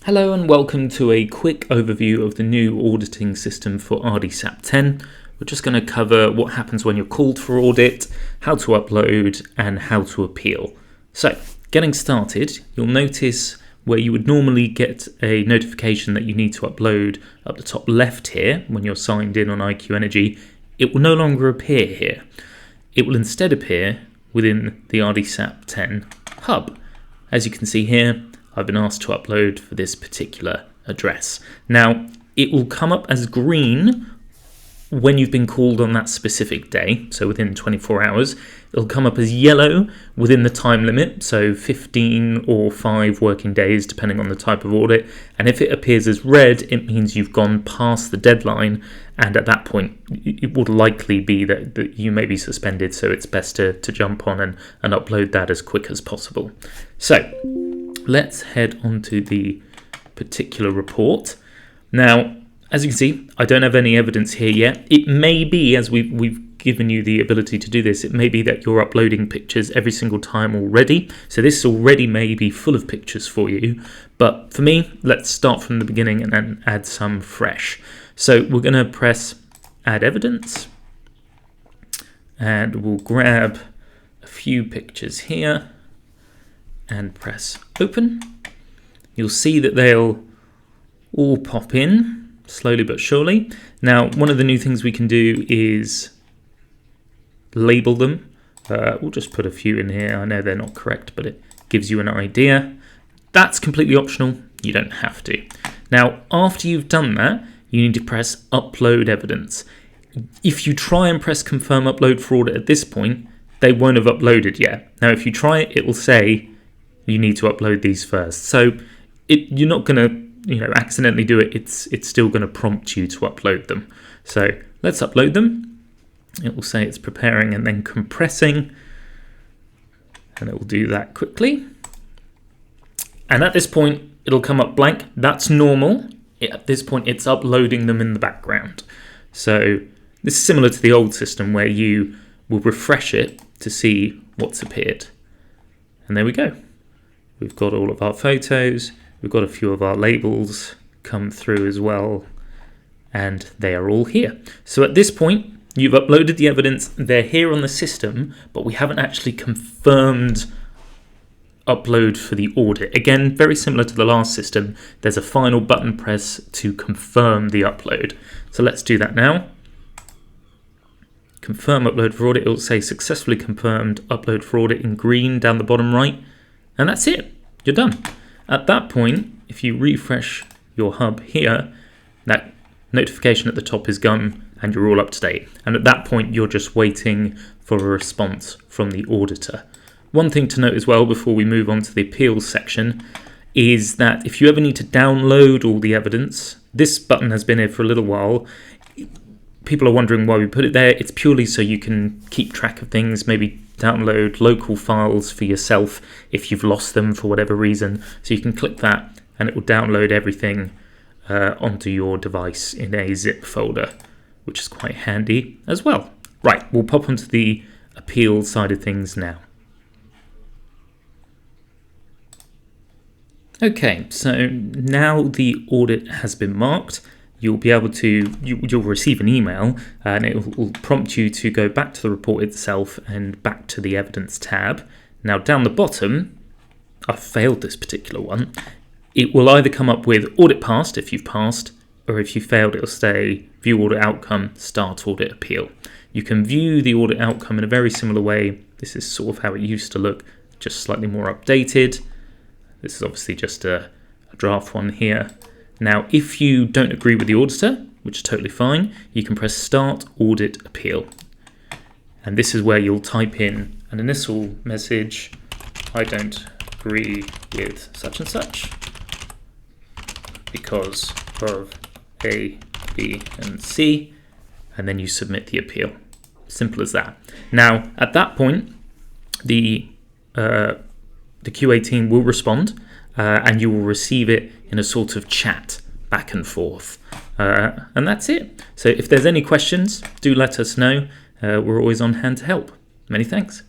Hello and welcome to a quick overview of the new auditing system for RDSAP 10. We're just going to cover what happens when you're called for audit, how to upload and how to appeal. So getting started, you'll notice where you would normally get a notification that you need to upload up the top left here when you're signed in on IQ Energy, it will no longer appear here. It will instead appear within the RDSAP 10 hub. As you can see here, I've been asked to upload for this particular address. Now, it will come up as green when you've been called on that specific day, so within 24 hours. It'll come up as yellow within the time limit, so 15 or 5 working days, depending on the type of audit. And if it appears as red, it means you've gone past the deadline, and at that point, it would likely be that you may be suspended, so it's best to jump on and upload that as quick as possible. So, let's head on to the particular report. Now, as you can see, I don't have any evidence here yet. It may be, as we've given you the ability to do this, it may be that you're uploading pictures every single time already. So this already may be full of pictures for you. But for me, let's start from the beginning and then add some fresh. So we're going to press Add Evidence. And we'll grab a few pictures here and press Open. You'll see that they'll all pop in slowly but surely. Now, one of the new things we can do is label them. We'll just put a few in here. I know they're not correct, but it gives you an idea. That's completely optional. You don't have to. Now, after you've done that, you need to press Upload Evidence. If you try and press Confirm Upload for Audit at this point, they won't have uploaded yet. Now, if you try it, it will say you need to upload these first. So you're not going to accidentally do it. It's still going to prompt you to upload them. So let's upload them. It will say it's preparing and then compressing, and it will do that quickly. And at this point, it'll come up blank. That's normal. At this point, it's uploading them in the background. So this is similar to the old system where you will refresh it to see what's appeared. And there we go. We've got all of our photos. We've got a few of our labels come through as well, and they are all here. So at this point, you've uploaded the evidence. They're here on the system, but we haven't actually confirmed upload for the audit. Again, very similar to the last system, there's a final button press to confirm the upload. So let's do that now. Confirm upload for audit. It will say successfully confirmed upload for audit in green down the bottom right, and that's it. You're done. At that point, if you refresh your hub here, that notification at the top is gone and you're all up to date. And at that point, you're just waiting for a response from the auditor. One thing to note as well before we move on to the appeals section is that if you ever need to download all the evidence, this button has been here for a little while. People are wondering why we put it there. It's purely so you can keep track of things, maybe download local files for yourself if you've lost them for whatever reason. So you can click that and it will download everything onto your device in a zip folder, which is quite handy as well. Right, we'll pop onto the appeal side of things now. Okay, so now the audit has been marked. You'll be able to, you'll receive an email and it will prompt you to go back to the report itself and back to the evidence tab. Now down the bottom, I've failed this particular one. It will either come up with audit passed if you've passed, or if you failed, it'll say view audit outcome, start audit appeal. You can view the audit outcome in a very similar way. This is sort of how it used to look, just slightly more updated. This is obviously just a draft one here. Now, if you don't agree with the auditor, which is totally fine, you can press Start Audit Appeal. And this is where you'll type in an initial message, I don't agree with such and such because of A, B, and C, and then you submit the appeal. Simple as that. Now, at that point, the QA team will respond, and you will receive it in a sort of chat back and forth. And that's it. So if there's any questions, do let us know. We're always on hand to help. Many thanks.